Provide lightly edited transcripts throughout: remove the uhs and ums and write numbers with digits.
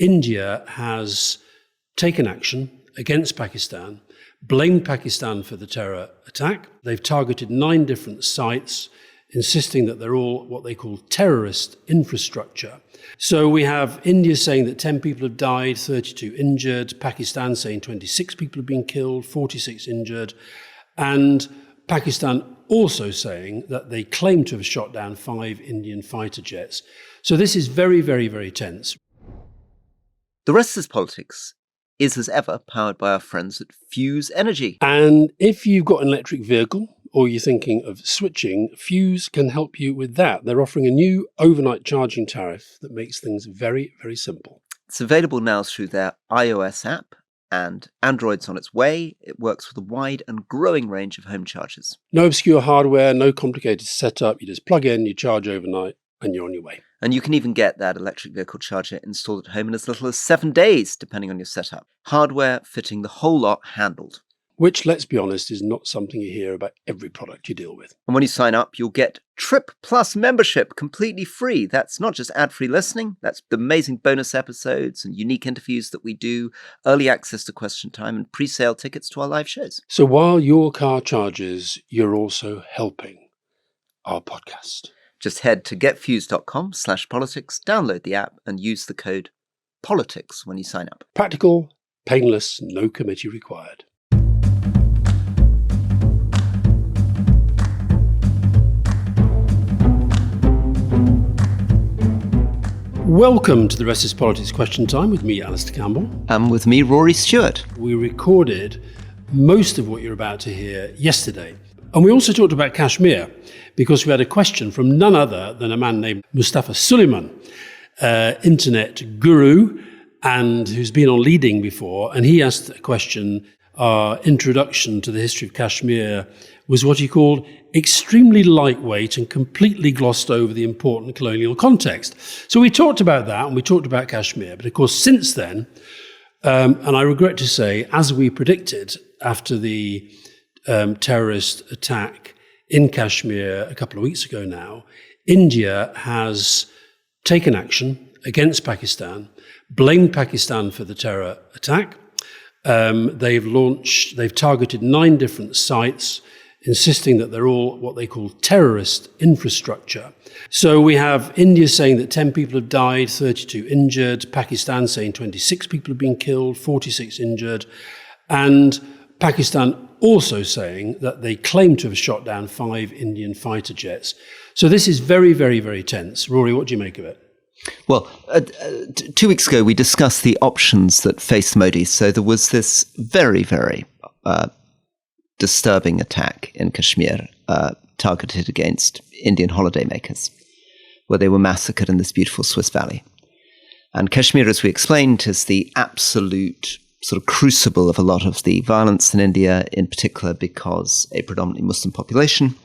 India has taken action against Pakistan, blamed Pakistan for the terror attack. They've targeted 9 different sites, insisting that they're all what they call terrorist infrastructure. So we have India saying that 10 people have died, 32 injured, Pakistan saying 26 people have been killed, 46 injured, and Pakistan also saying that they claim to have shot down 5 Indian fighter jets. So this is very, very, very tense. The Rest is Politics is, as ever, powered by our friends at Fuse Energy. And if you've got an electric vehicle or you're thinking of switching, Fuse can help you with that. They're offering a new overnight charging tariff that makes things very, very simple. It's available now through their iOS app, and Android's on its way. It works with a wide and growing range of home chargers. No obscure hardware, no complicated setup. You just plug in, you charge overnight, and you're on your way. And you can even get that electric vehicle charger installed at home in as little as 7 days, depending on your setup. Hardware fitting the whole lot handled. Which, let's be honest, is not something you hear about every product you deal with. And when you sign up, you'll get Trip Plus membership completely free. That's not just ad-free listening, that's the amazing bonus episodes and unique interviews that we do, early access to Question Time, and pre-sale tickets to our live shows. So while your car charges, you're also helping our podcast. Just head to getfuse.com/politics, download the app, and use the code POLITICS when you sign up. Practical, painless, no committee required. Welcome to the Rest is Politics Question Time with me, Alastair Campbell. And with me, Rory Stewart. We recorded most of what you're about to hear yesterday. And we also talked about Kashmir because we had a question from none other than a man named Mustafa Suleiman, internet guru, and who's been on Leading before. And he asked a question, our introduction to the history of Kashmir was what he called extremely lightweight and completely glossed over the important colonial context. So we talked about that and we talked about Kashmir. But of course, since then, and I regret to say, as we predicted after the terrorist attack in Kashmir a couple of weeks ago now, India has taken action against Pakistan, blamed Pakistan for the terror attack. They've targeted 9 different sites, insisting that they're all what they call terrorist infrastructure. So we have India saying that 10 people have died, 32 injured, Pakistan saying 26 people have been killed, 46 injured, and Pakistan also saying that they claim to have shot down 5 Indian fighter jets. So this is very, very, very tense. Rory, what do you make of it? Well, 2 weeks ago, we discussed the options that faced Modi. So there was this very, very disturbing attack in Kashmir targeted against Indian holidaymakers, where they were massacred in this beautiful Swiss valley. And Kashmir, as we explained, is the absolute sort of crucible of a lot of the violence in India, in particular because a predominantly Muslim population,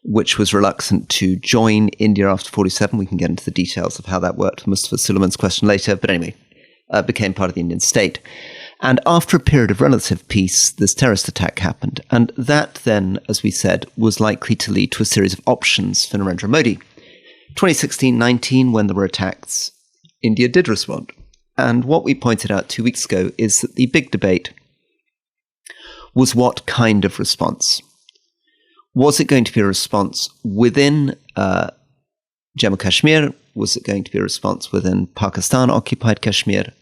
which was reluctant to join India after 47. We can get into the details of how that worked, Mustafa Suleiman's question later, but anyway, became part of the Indian state. And after a period of relative peace, this terrorist attack happened. And that then, as we said, was likely to lead to a series of options for Narendra Modi. 2016-19, when there were attacks, India did respond. And what we pointed out 2 weeks ago is that the big debate was what kind of response. Was it going to be a response within Jammu Kashmir? Was it going to be a response within Pakistan-occupied Kashmir?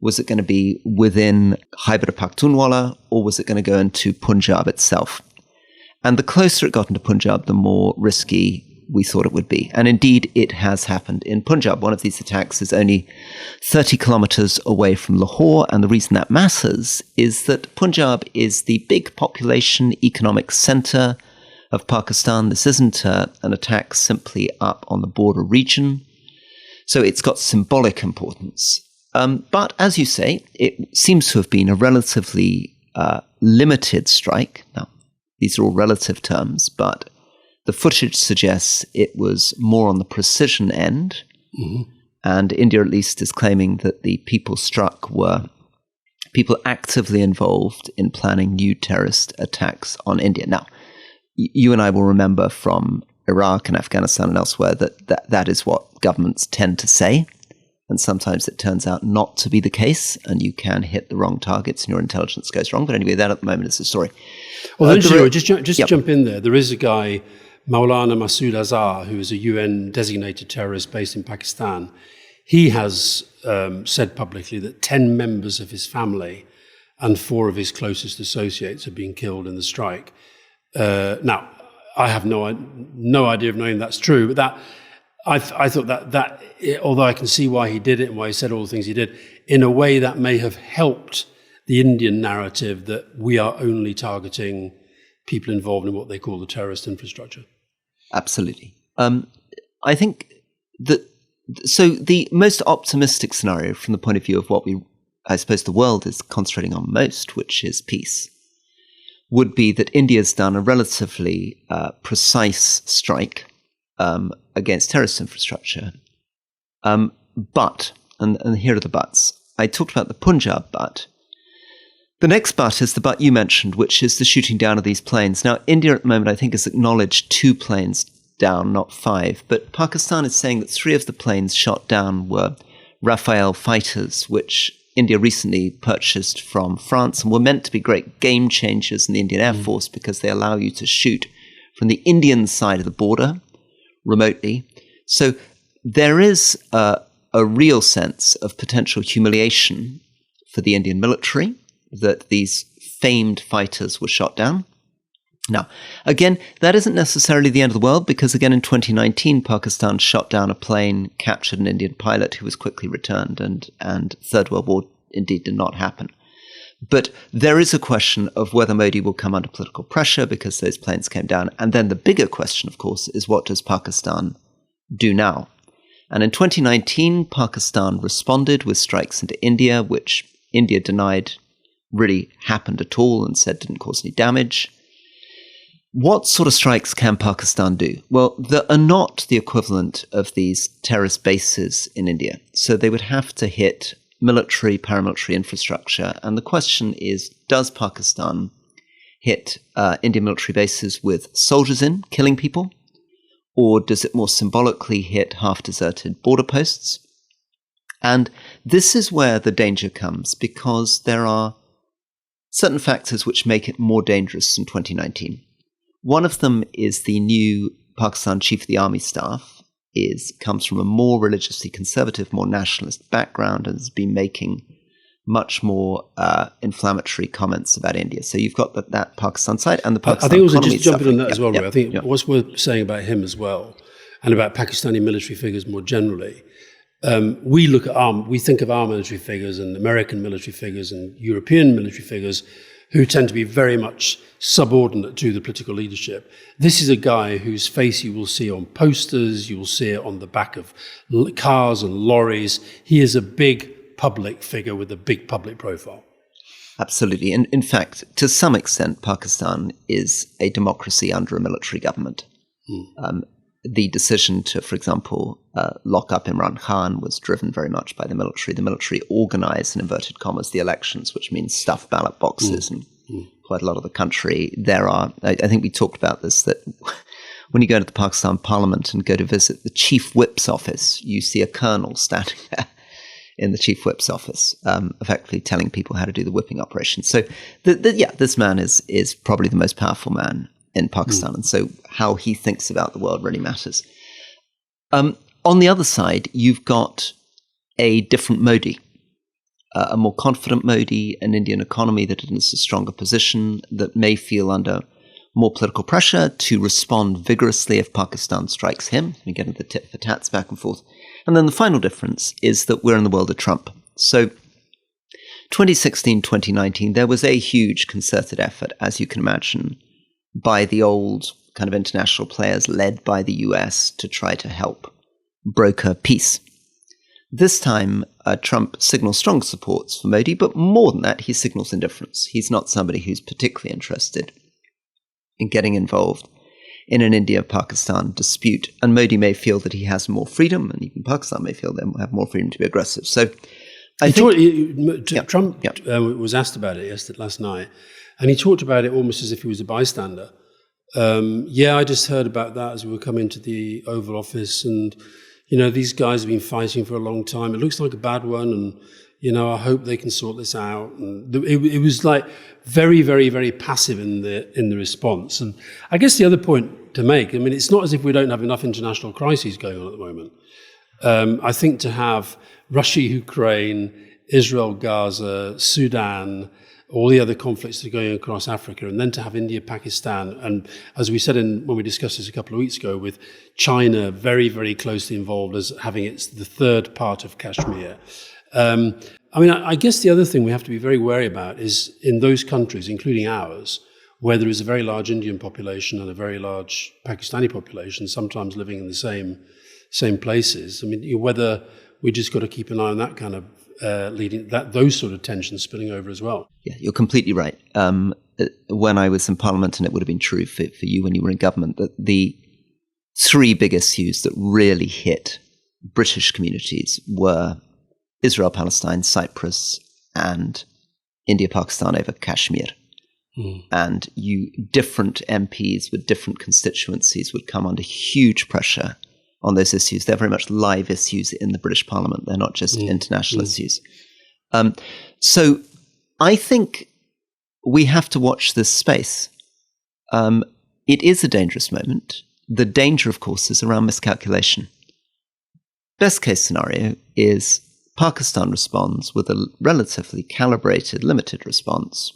Was it going to be within Khyber Pakhtunkhwa, or was it going to go into Punjab itself? And the closer it got into Punjab, the more risky we thought it would be. And indeed, it has happened in Punjab. One of these attacks is only 30 kilometers away from Lahore. And the reason that matters is that Punjab is the big population economic center of Pakistan. This isn't an attack simply up on the border region. So it's got symbolic importance. But as you say, it seems to have been a relatively limited strike. Now, these are all relative terms, but the footage suggests it was more on the precision end. Mm-hmm. And India, at least, is claiming that the people struck were people actively involved in planning new terrorist attacks on India. Now, you and I will remember from Iraq and Afghanistan and elsewhere that is what governments tend to say. And sometimes it turns out not to be the case, and you can hit the wrong targets and your intelligence goes wrong. But anyway, that at the moment is the story. Well, just jump in there. There is a guy, Maulana Masood Azhar, who is a UN-designated terrorist based in Pakistan. He has said publicly that 10 members of his family and 4 of his closest associates have been killed in the strike. Now, I have no idea of knowing that's true, but that I thought that although I can see why he did it and why he said all the things he did, in a way that may have helped the Indian narrative that we are only targeting people involved in what they call the terrorist infrastructure. Absolutely. I think that, so the most optimistic scenario from the point of view of what I suppose the world is concentrating on most, which is peace, would be that India's done a relatively precise strike against terrorist infrastructure. But, and here are the buts. I talked about the Punjab but. The next but is the but you mentioned, which is the shooting down of these planes. Now, India at the moment, I think, has acknowledged 2 planes down, not 5. But Pakistan is saying that 3 of the planes shot down were Rafale fighters, which India recently purchased from France and were meant to be great game changers in the Indian Air Force because they allow you to shoot from the Indian side of the border remotely. So there is a real sense of potential humiliation for the Indian military that these famed fighters were shot down. Now, again, that isn't necessarily the end of the world because, again, in 2019, Pakistan shot down a plane, captured an Indian pilot who was quickly returned, and Third World War indeed did not happen. But there is a question of whether Modi will come under political pressure because those planes came down. And then the bigger question, of course, is what does Pakistan do now? And in 2019, Pakistan responded with strikes into India, which India denied really happened at all and said didn't cause any damage. What sort of strikes can Pakistan do? Well, there are not the equivalent of these terrorist bases in India. So they would have to hit military, paramilitary infrastructure. And the question is, does Pakistan hit Indian military bases with soldiers in, killing people? Or does it more symbolically hit half-deserted border posts? And this is where the danger comes, because there are certain factors which make it more dangerous in 2019. One of them is the new Pakistan Chief of the Army Staff comes from a more religiously conservative, more nationalist background and has been making much more inflammatory comments about India. So you've got that Pakistan side and the Pakistan I think also economy just jumping on that as well, Rory. Yeah, I think what's worth saying about him as well, and about Pakistani military figures more generally, we think of our military figures and American military figures and European military figures who tend to be very much subordinate to the political leadership. This is a guy whose face you will see on posters, you will see it on the back of cars and lorries. He is a big public figure with a big public profile. Absolutely. And in fact, to some extent, Pakistan is a democracy under a military government. The decision to, for example, lock up Imran Khan was driven very much by the military. The military organized, in inverted commas, the elections, which means stuffed ballot boxes in quite a lot of the country. I think we talked about this, that when you go to the Pakistan parliament and go to visit the chief whip's office, you see a colonel standing there in the chief whip's office, effectively telling people how to do the whipping operation. So, this man is probably the most powerful man in Pakistan, and so how he thinks about the world really matters. On the other side, you've got a different Modi, a more confident Modi, an Indian economy that is in a stronger position, that may feel under more political pressure to respond vigorously if Pakistan strikes him. We get into the tit for tats back and forth. And then the final difference is that we're in the world of Trump. So 2016, 2019, there was a huge concerted effort, as you can imagine, by the old kind of international players led by the US to try to help broker peace. This time, Trump signals strong support for Modi, but more than that, he signals indifference. He's not somebody who's particularly interested in getting involved in an India-Pakistan dispute. And Modi may feel that he has more freedom, and even Pakistan may feel they have more freedom to be aggressive. So Trump was asked about it last night, and he talked about it almost as if he was a bystander. I just heard about that as we were coming to the Oval Office, and these guys have been fighting for a long time. It looks like a bad one, and I hope they can sort this out. And it was like very, very, very passive in the response. And I guess the other point to make, it's not as if we don't have enough international crises going on at the moment. I think to have Russia, Ukraine, Israel, Gaza, Sudan, all the other conflicts that are going across Africa, and then to have India, Pakistan, and as we said when we discussed this a couple of weeks ago, with China very, very closely involved as having the third part of Kashmir. I guess the other thing we have to be very wary about is in those countries, including ours, where there is a very large Indian population and a very large Pakistani population, sometimes living in the same places. Whether we just got to keep an eye on that kind of those sort of tensions spilling over as well. Yeah, you're completely right. When I was in Parliament, and it would have been true for you when you were in government, that the three big issues that really hit British communities were Israel, Palestine, Cyprus, and India, Pakistan over Kashmir. And different MPs with different constituencies would come under huge pressure on those issues. They're very much live issues in the British Parliament. They're not just international issues. So I think we have to watch this space. It is a dangerous moment. The danger, of course, is around miscalculation. Best case scenario is Pakistan responds with a relatively calibrated, limited response.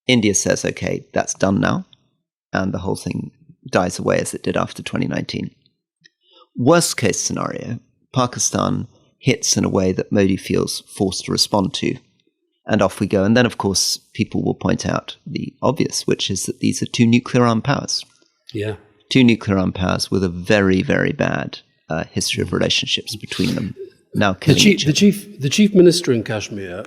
India says, okay, that's done now, and the whole thing dies away as it did after 2019. Worst case scenario, Pakistan hits in a way that Modi feels forced to respond to, and off we go. And then, of course, people will point out the obvious, which is that these are two nuclear-armed powers. Yeah. Two nuclear-armed powers with a very, very bad history of relationships between them. Now killing each other. The chief minister in Kashmir,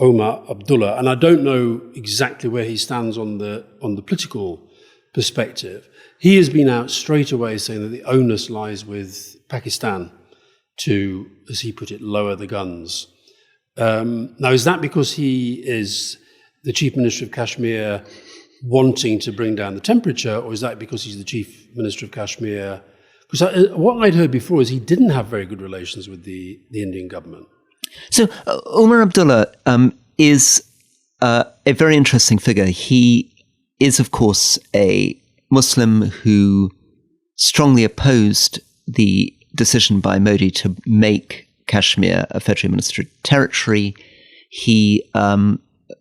Omar Abdullah, and I don't know exactly where he stands on the political perspective. He has been out straight away saying that the onus lies with Pakistan to, as he put it, lower the guns. Now, is that because he is the chief minister of Kashmir wanting to bring down the temperature, or is that because he's the chief minister of Kashmir? Because what I'd heard before is he didn't have very good relations with the Indian government. So Omar Abdullah is a very interesting figure. He is, of course, a Muslim who strongly opposed the decision by Modi to make Kashmir a federally administered territory. He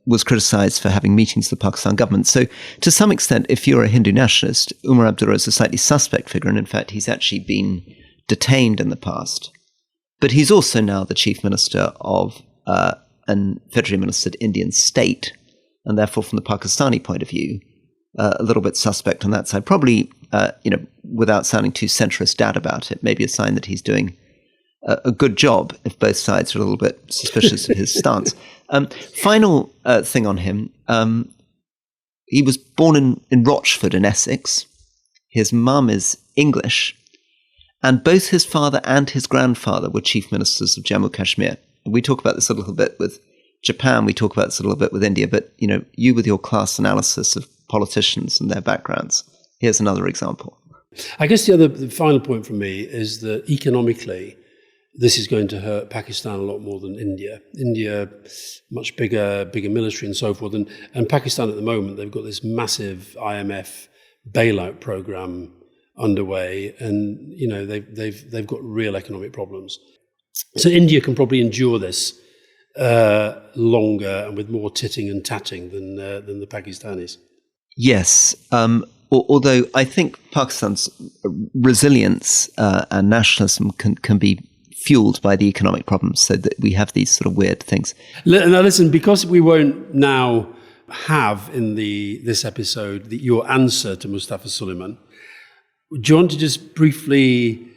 was criticized for having meetings with the Pakistan government. So to some extent, if you're a Hindu nationalist, Omar Abdullah is a slightly suspect figure, and in fact, he's actually been detained in the past. But he's also now the chief minister of an federally administered Indian state, and therefore, from the Pakistani point of view, a little bit suspect on that side. Probably, without sounding too centrist dad about it, maybe a sign that he's doing a good job if both sides are a little bit suspicious of his stance. Final thing on him. He was born in Rochford in Essex. His mum is English. And both his father and his grandfather were chief ministers of Jammu Kashmir. We talk about this a little bit with Japan. We talk about this a little bit with India. But, you with your class analysis of politicians and their backgrounds, here's another example. I guess the final point for me is that economically, this is going to hurt Pakistan a lot more than India. India, much bigger military and so forth. And Pakistan at the moment, they've got this massive IMF bailout program underway, and they've got real economic problems. So India can probably endure this longer and with more titting and tatting than the Pakistanis. Yes, although I think Pakistan's resilience and nationalism can be fueled by the economic problems, so that we have these sort of weird things. Now listen, because we won't now have in this episode your answer to Mustafa Suleyman, do you want to just briefly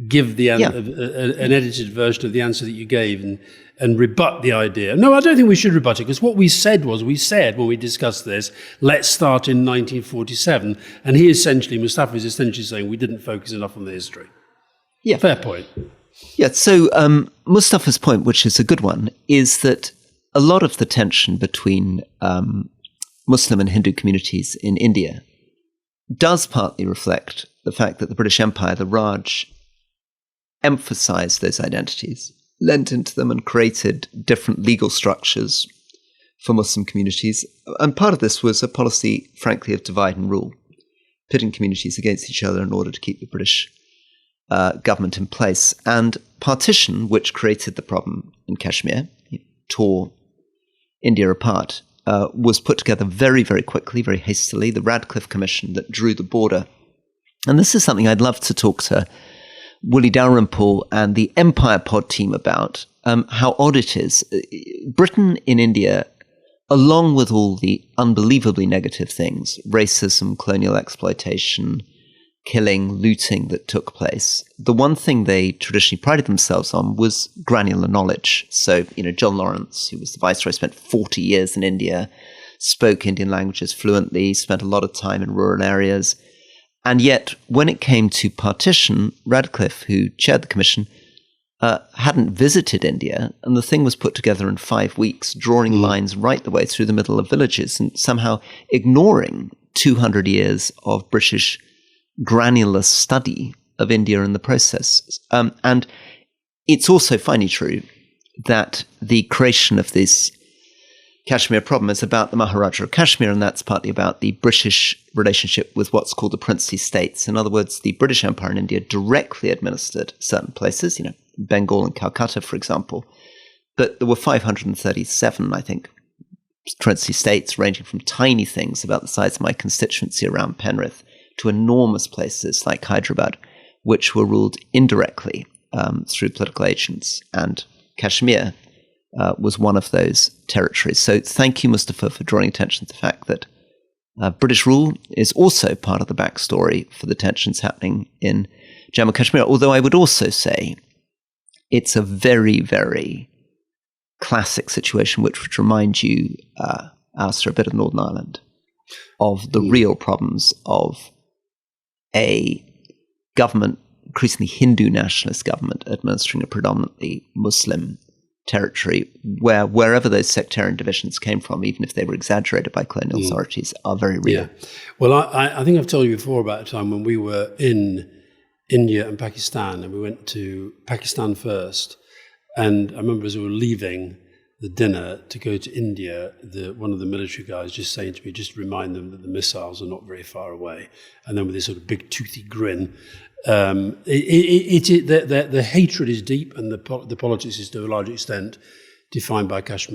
give an edited version of the answer that you gave and rebut the idea? No, I don't think we should rebut it, because what we said when we discussed this, let's start in 1947, and Mustafa is essentially saying we didn't focus enough on the history. Yeah. Fair point. Yeah, so Mustafa's point, which is a good one, is that a lot of the tension between Muslim and Hindu communities in India does partly reflect the fact that the British Empire, the Raj emphasized those identities, lent into them and created different legal structures for Muslim communities. And part of this was a policy, frankly, of divide and rule, pitting communities against each other in order to keep the British government in place. And partition, which created the problem in Kashmir, tore India apart, was put together very, very quickly, very hastily. The Radcliffe Commission that drew the border. And this is something I'd love to talk to Willie Dalrymple and the Empire Pod team about, how odd it is. Britain in India, along with all the unbelievably negative things, racism, colonial exploitation, killing, looting that took place, the one thing they traditionally prided themselves on was granular knowledge. So, John Lawrence, who was the viceroy, spent 40 years in India, spoke Indian languages fluently, spent a lot of time in rural areas. And yet, when it came to partition, Radcliffe, who chaired the commission, hadn't visited India, and the thing was put together in 5 weeks, drawing lines right the way through the middle of villages and somehow ignoring 200 years of British granular study of India in the process. And it's also finally true that the creation of this Kashmir problem is about the Maharaja of Kashmir, and that's partly about the British relationship with what's called the princely states. In other words, the British Empire in India directly administered certain places, Bengal and Calcutta, for example. But there were 537, I think, princely states, ranging from tiny things about the size of my constituency around Penrith to enormous places like Hyderabad, which were ruled indirectly through political agents. And Kashmir was one of those territories. So thank you, Mustafa, for drawing attention to the fact that British rule is also part of the backstory for the tensions happening in Jammu and Kashmir. Although I would also say it's a very, very classic situation which would remind you, Alastair, a bit of Northern Ireland, of the real problems of a government, increasingly Hindu nationalist government, administering a predominantly Muslim territory, where wherever those sectarian divisions came from, even if they were exaggerated by colonial authorities, are very real. Yeah. Well, I think I've told you before about a time when we were in India and Pakistan, and we went to Pakistan first. And I remember as we were leaving the dinner to go to India, one of the military guys just saying to me, just remind them that the missiles are not very far away. And then with this sort of big toothy grin, the hatred is deep, and the politics is to a large extent defined by Kashmir.